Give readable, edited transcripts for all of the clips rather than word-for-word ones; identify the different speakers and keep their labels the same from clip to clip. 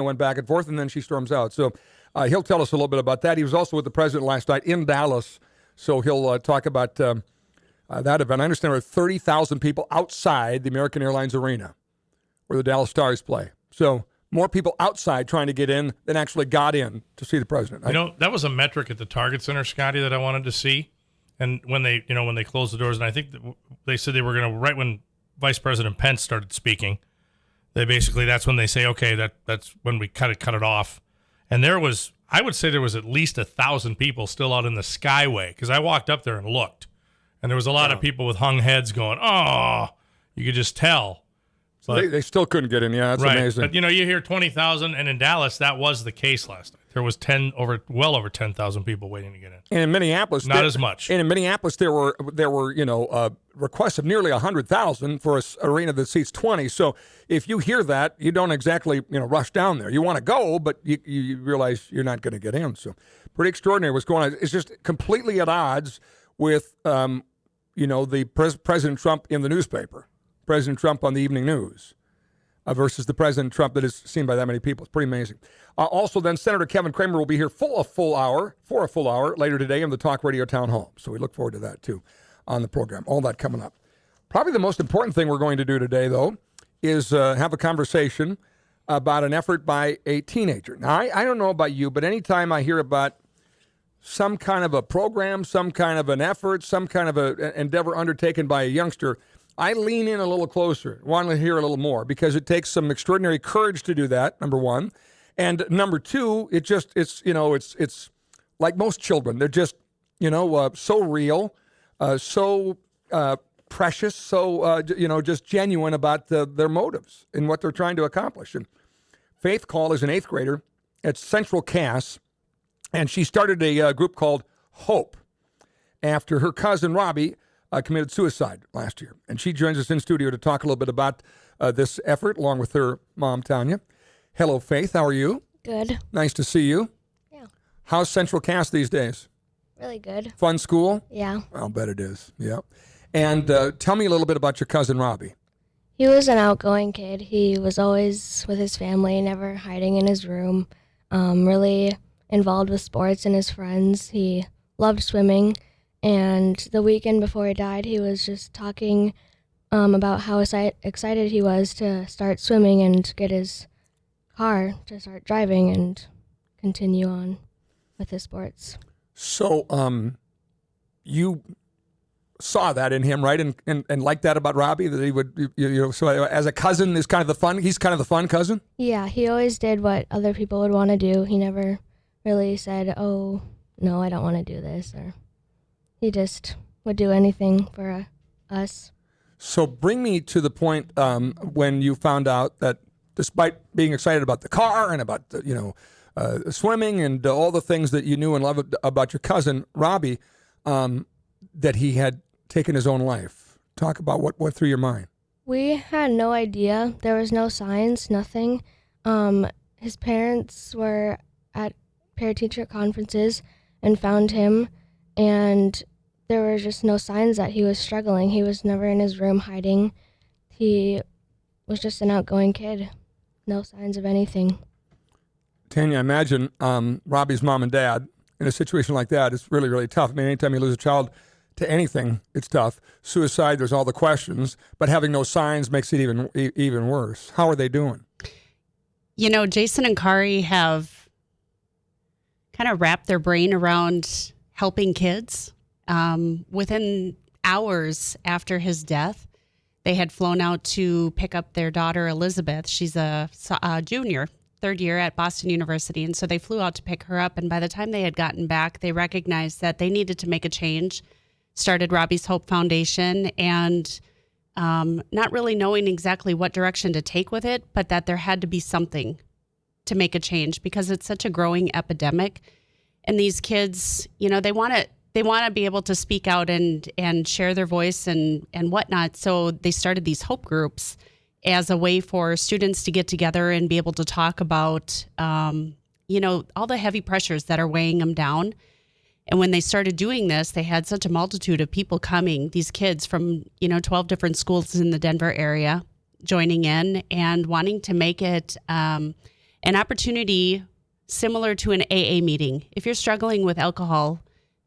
Speaker 1: went back and forth, and then she storms out. So he'll tell us a little bit about that. He was also with the president last night in Dallas, so he'll talk about that event. I understand there were 30,000 people outside the American Airlines Arena where the Dallas Stars play. So more people outside trying to get in than actually got in to see the president.
Speaker 2: That was a metric at the Target Center, Scotty, that I wanted to see. And when they closed the doors, and I think they said they were going to, right when Vice President Pence started speaking, that's when they say, okay, that's when we cut it off. And I would say there was at least 1,000 people still out in the Skyway, because I walked up there and looked, and there was a lot of people with hung heads going, oh, you could just tell.
Speaker 1: But, they still couldn't get in. Yeah, that's amazing.
Speaker 2: But, you hear 20,000, and in Dallas, that was the case last night. There was well over 10,000 people waiting to get in.
Speaker 1: And in Minneapolis,
Speaker 2: not as much.
Speaker 1: And in Minneapolis, there were requests of nearly 100,000 for an arena that seats 20. So if you hear that, you don't exactly rush down there. You want to go, but you realize you're not going to get in. So pretty extraordinary what's going on. It's just completely at odds with the President Trump in the newspaper, President Trump on the evening news. Versus the President Trump that is seen by that many people. It's pretty amazing. Also, then, Senator Kevin Cramer will be here for a full hour later today in the Talk Radio Town Hall. So we look forward to that, too, on the program. All that coming up. Probably the most important thing we're going to do today, though, is have a conversation about an effort by a teenager. Now, I don't know about you, but anytime I hear about some kind of a program, some kind of an effort, some kind of an endeavor undertaken by a youngster, I lean in a little closer, want to hear a little more, because it takes some extraordinary courage to do that, number one. And number two, it's like most children. They're just, so real, so precious, so, just genuine about their motives and what they're trying to accomplish. And Faith Kahl is an 8th grader at Central Cass, and she started a group called Hope after her cousin Robbie committed suicide last year. And she joins us in studio to talk a little bit about this effort, along with her mom, Tanya. Hello, Faith. How are you?
Speaker 3: Good.
Speaker 1: Nice to see you.
Speaker 3: Yeah.
Speaker 1: How's Central Cass these days?
Speaker 3: Really good.
Speaker 1: Fun school?
Speaker 3: Yeah.
Speaker 1: I'll bet it is. Yeah. And tell me a little bit about your cousin, Robbie.
Speaker 3: He was an outgoing kid. He was always with his family, never hiding in his room, really involved with sports and his friends. He loved swimming. And the weekend before he died, he was just talking about how excited he was to start swimming and get his car to start driving and continue on with his sports.
Speaker 1: So you saw that in him, right? And liked that about Robbie, that he would, so as a cousin, he's kind of the fun cousin?
Speaker 3: Yeah, he always did what other people would want to do. He never really said, oh, no, I don't want to do this, or... He just would do anything for us. So
Speaker 1: bring me to the point when you found out that despite being excited about the car and about swimming and all the things that you knew and loved about your cousin, Robbie, that he had taken his own life. Talk about what went through your mind.
Speaker 3: We had no idea. There was no signs, nothing. His parents were at parent-teacher conferences and found him, and there were just no signs that he was struggling. He was never in his room hiding. He was just an outgoing kid. No signs of anything.
Speaker 1: Tanya, I imagine Robbie's mom and dad in a situation like that is really, really tough. I mean, anytime you lose a child to anything, it's tough. Suicide, there's all the questions, but having no signs makes it even worse. How are they doing?
Speaker 4: Jason and Kari have kind of wrapped their brain around helping kids. Within hours after his death, they had flown out to pick up their daughter, Elizabeth. She's a junior, 3rd year at Boston University. And so they flew out to pick her up. And by the time they had gotten back, they recognized that they needed to make a change, started Robbies Hope Foundation, and not really knowing exactly what direction to take with it, but that there had to be something to make a change because it's such a growing epidemic. And these kids, they want to be able to speak out and share their voice and whatnot. So they started these hope groups as a way for students to get together and be able to talk about, all the heavy pressures that are weighing them down. And when they started doing this, they had such a multitude of people coming, these kids from, 12 different schools in the Denver area, joining in and wanting to make it an opportunity similar to an AA meeting. If you're struggling with alcohol,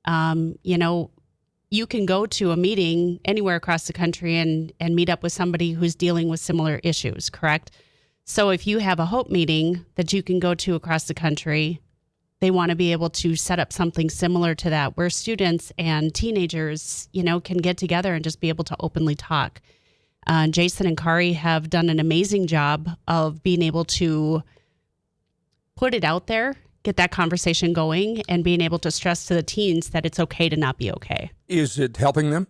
Speaker 4: you can go to a meeting anywhere across the country and meet up with somebody who's dealing with similar issues, correct? So if you have a Hope meeting that you can go to across the country, they want to be able to set up something similar to that where students and teenagers, can get together and just be able to openly talk. Jason and Kari have done an amazing job of being able to put it out there, get that conversation going, and being able to stress to the teens that it's okay to not be okay.
Speaker 1: Is it helping them?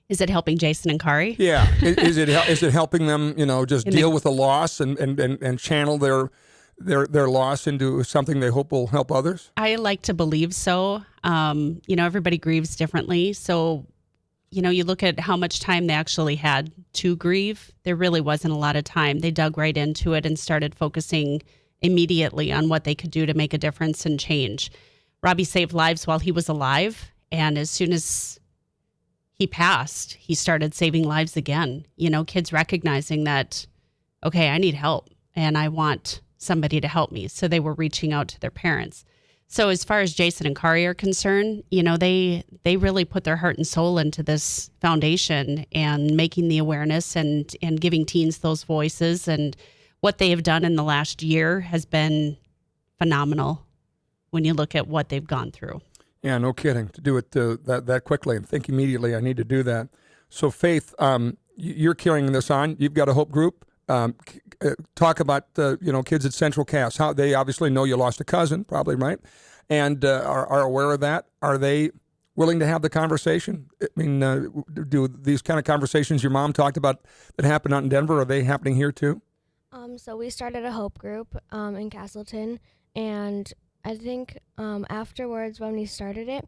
Speaker 4: Is it helping Jason and Kari?
Speaker 1: Yeah. Is it helping them, just deal with the loss and channel their loss into something they hope will help others?
Speaker 4: I like to believe so. Everybody grieves differently. So, you look at how much time they actually had to grieve. There really wasn't a lot of time. They dug right into it and started focusing immediately on what they could do to make a difference and change. Robbie saved lives while he was alive. And as soon as he passed, he started saving lives again. Kids recognizing that, okay, I need help and I want somebody to help me. So they were reaching out to their parents. So as far as Jason and Kari are concerned, they really put their heart and soul into this foundation and making the awareness and giving teens those voices. And what they have done in the last year has been phenomenal when you look at what they've gone through.
Speaker 1: Yeah, no kidding. To do it that quickly and think immediately, I need to do that. So Faith, you're carrying this on. You've got a Hope group. Talk about kids at Central Cass. How they obviously know you lost a cousin, probably, right? And are aware of that. Are they willing to have the conversation? I mean, do these kind of conversations your mom talked about that happened out in Denver, are they happening here too?
Speaker 3: So we started a Hope group in Castleton, and I think afterwards when we started it,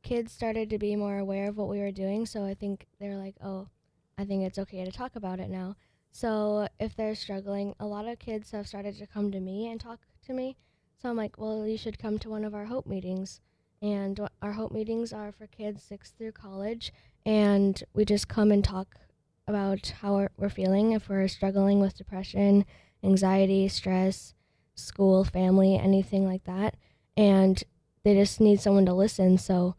Speaker 3: kids started to be more aware of what we were doing. So I think they're like, oh, I think it's okay to talk about it now. So if they're struggling, a lot of kids have started to come to me and talk to me. So I'm like, well, you should come to one of our Hope meetings. And our Hope meetings are for kids 6th through college. And we just come and talk about how we're feeling, if we're struggling with depression, anxiety, stress, school, family, anything like that. And they just need someone to listen. So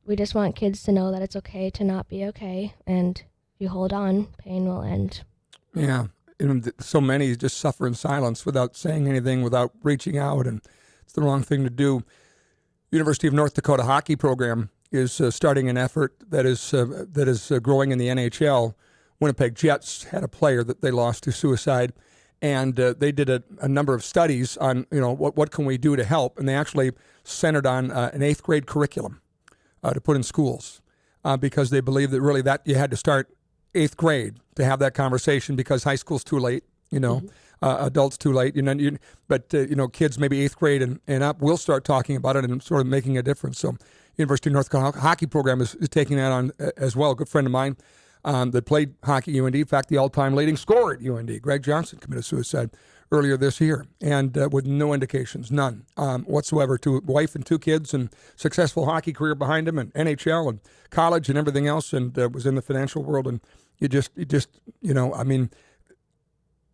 Speaker 3: we just want kids to know that it's okay to not be okay. And if you hold on, pain will end.
Speaker 1: Yeah. So many just suffer in silence without saying anything, without reaching out, and it's the wrong thing to do. University of North Dakota hockey program is starting an effort that is growing in the NHL. Winnipeg Jets had a player that they lost to suicide, and they did a number of studies on what can we do to help, and they actually centered on an 8th grade curriculum to put in schools because they believe that really that you had to start 8th grade to have that conversation because high school's too late, adults too late, but kids maybe 8th grade and up will start talking about it and sort of making a difference. So University of North Dakota hockey program is taking that on as well. A good friend of mine that played hockey at UND, in fact, the all-time leading scorer at UND, Greg Johnson, committed suicide earlier this year, and with no indications, none whatsoever, to a wife and 2 kids and successful hockey career behind him and NHL and college and everything else, and was in the financial world. And you just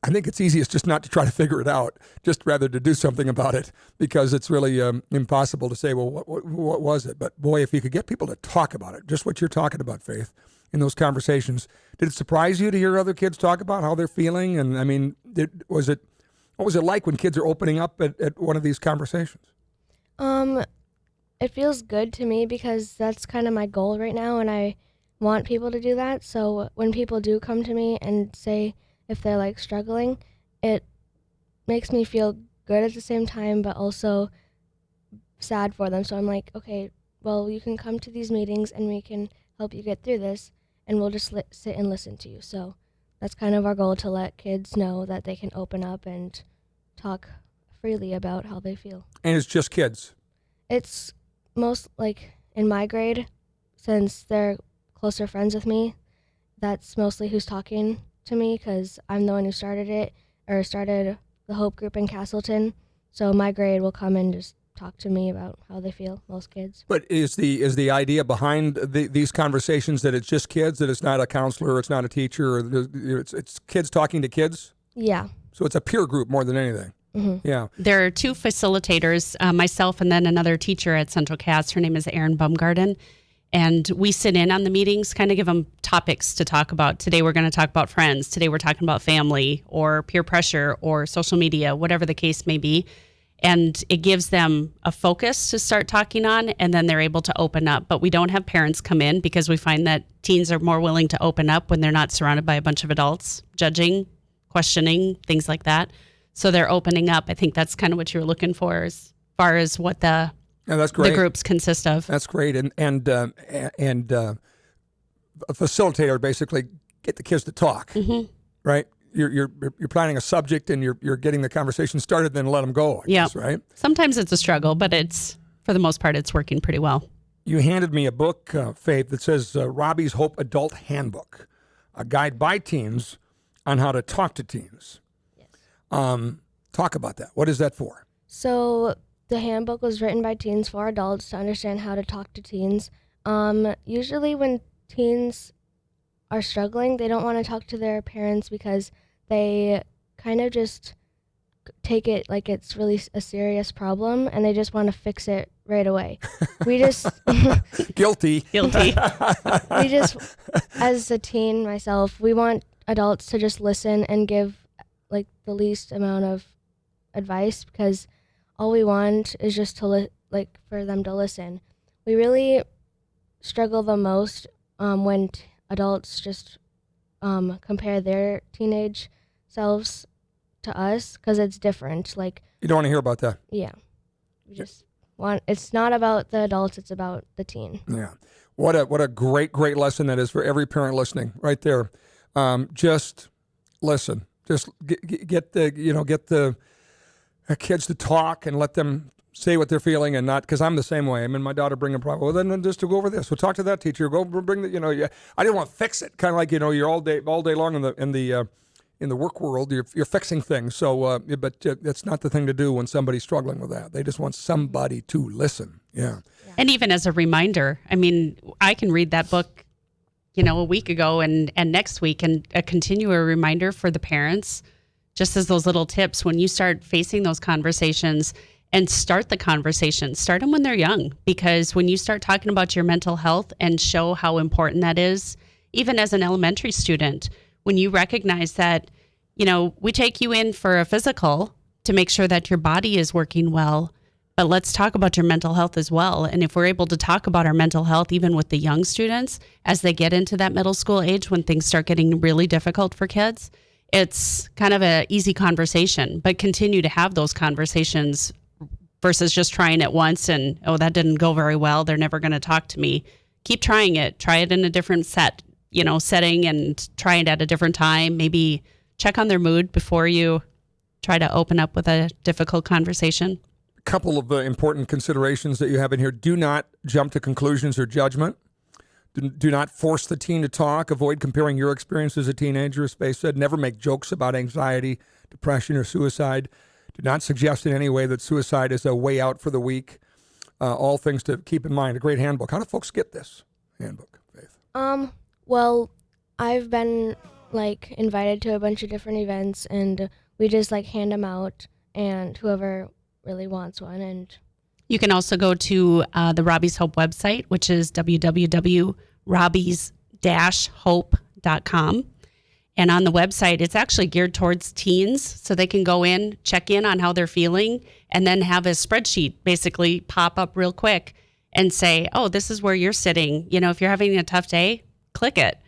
Speaker 1: I think it's easiest just not to try to figure it out, just rather to do something about it, because it's really impossible to say, well, what was it? But boy, if you could get people to talk about it, just what you're talking about, Faith, in those conversations. Did it surprise you to hear other kids talk about how they're feeling? And I mean, what was it like when kids are opening up at one of these conversations?
Speaker 3: It feels good to me because that's kind of my goal right now, and I want people to do that. So when people do come to me and say if they're like struggling, it makes me feel good at the same time, but also sad for them. So I'm like, okay, well, you can come to these meetings and we can help you get through this, and we'll just sit and listen to you. So that's kind of our goal, to let kids know that they can open up and talk freely about how they feel.
Speaker 1: And it's just kids?
Speaker 3: It's most, like, in my grade, since they're closer friends with me, that's mostly who's talking to me, because I'm the one who started the Hope group in Castleton. So my grade will come and just talk to me about how they feel, most kids.
Speaker 1: But is the idea behind these conversations that it's just kids, that it's not a counselor, it's not a teacher, or it's kids talking to kids?
Speaker 3: Yeah.
Speaker 1: So it's a peer group more than anything. Yeah.
Speaker 4: There are two facilitators, myself and then another teacher at Central Cass. Her name is Erin Baumgarten. And we sit in on the meetings, kind of give them topics to talk about. Today we're going to talk about friends. Today we're talking about family or peer pressure or social media, whatever the case may be. And it gives them a focus to start talking on, and then they're able to open up. But we don't have parents come in because we find that teens are more willing to open up when they're not surrounded by a bunch of adults judging, questioning, things like that. So they're opening up. I think that's kind of what you're looking for as far as what the
Speaker 1: that's great.
Speaker 4: The groups consist of.
Speaker 1: That's great. And a facilitator basically get the kids to talk, right? You're planning a subject and you're getting the conversation started, then let them go. I guess, right?
Speaker 4: Sometimes it's a struggle, but it's for the most part it's working pretty well.
Speaker 1: You handed me a book, Faith, that says Robbie's Hope Adult Handbook, a guide by teens on how to talk to teens. Talk about that. What is that for?
Speaker 3: So the handbook was written by teens for adults to understand how to talk to teens. Usually when teens are struggling, they don't want to talk to their parents because they kind of just take it like it's really a serious problem and they just want to fix it right away. We just...
Speaker 1: Guilty.
Speaker 3: We just, as a teen myself, we want adults to just listen and give like the least amount of advice because all we want is just to for them to listen. We really struggle the most when adults just compare their teenage selves to us because it's different. Like,
Speaker 1: you don't want to hear about that.
Speaker 3: Yeah, we just want. It's not about the adults; it's about the teen.
Speaker 1: Yeah, what a great lesson that is for every parent listening right there. Just listen. Just get the kids to talk and let them say what they're feeling and not, because I'm the same way. I mean, my daughter bring a problem. Well, then just to go over this. We'll talk to that teacher. Go bring the, I didn't want to fix it. Kind of like, you're all day long in the work world. You're fixing things. So, but that's not the thing to do when somebody's struggling with that. They just want somebody to listen. Yeah.
Speaker 4: And even as a reminder, I mean, I can read that book, a week ago and next week and continue a reminder for the parents, just as those little tips when you start facing those conversations. And start the conversation. Start them when they're young, because when you start talking about your mental health and show how important that is, even as an elementary student, when you recognize that, we take you in for a physical to make sure that your body is working well, but let's talk about your mental health as well. And if we're able to talk about our mental health, even with the young students, as they get into that middle school age, when things start getting really difficult for kids, it's kind of an easy conversation, but continue to have those conversations versus just trying it once and, that didn't go very well, they're never going to talk to me. Keep trying it. Try it in a different setting and try it at a different time. Maybe check on their mood before you try to open up with a difficult conversation.
Speaker 1: A couple of important considerations that you have in here. Do not jump to conclusions or judgment. Do not force the teen to talk. Avoid comparing your experience as a teenager, as Faith said. Never make jokes about anxiety, depression, or suicide. Do not suggest in any way that suicide is a way out for the weak. All things to keep in mind. A great handbook. How do folks get this handbook, Faith?
Speaker 3: Well, I've been invited to a bunch of different events, and we just hand them out, and whoever really wants one. And
Speaker 4: you can also go to the Robbies Hope website, which is www.robbies-hope.com. And on the website, it's actually geared towards teens, so they can go in, check in on how they're feeling, and then have a spreadsheet basically pop up real quick and say, this is where you're sitting. If you're having a tough day, click it.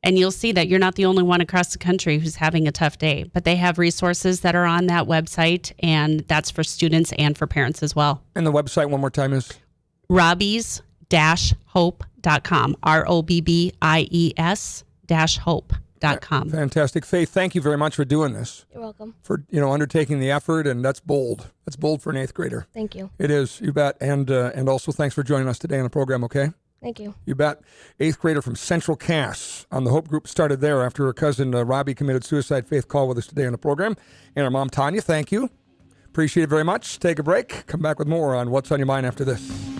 Speaker 4: And you'll see that you're not the only one across the country who's having a tough day. But they have resources that are on that website, and that's for students and for parents as well.
Speaker 1: And the website, one more time, is?
Speaker 4: Robbies-hope.com. ROBBIES-hope.com.
Speaker 1: Fantastic. Faith, thank you very much for doing this.
Speaker 3: You're welcome.
Speaker 1: For undertaking the effort, and that's bold. That's bold for an 8th grader.
Speaker 3: Thank you.
Speaker 1: It is, you bet. And also thanks for joining us today on the program, okay?
Speaker 3: Thank you.
Speaker 1: You bet. 8th grader from Central Cass on the Hope Group started there after her cousin Robbie committed suicide. Faith Kahl with us today on the program. And her mom, Tanya, thank you. Appreciate it very much. Take a break. Come back with more on What's on Your Mind after this.